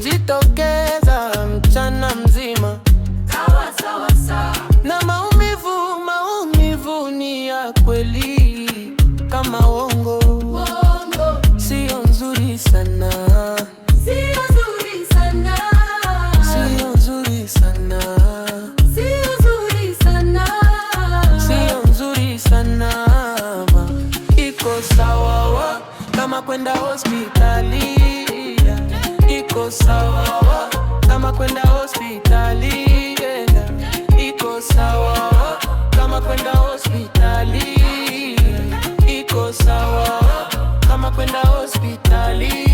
Kujitokeza mchana mzima, sawa sawa sawa. Na maumivu ni ya kweli kama uongo. Sio nzuri sana, sio nzuri sana, sio nzuri sana, sio nzuri sana, sio nzuri sana. Iko sawa kama kwenda hospitali, iko sawa kama kwenda hospitali, iko sawa kama kwenda hospitali, iko sawa kama kwenda hospitali.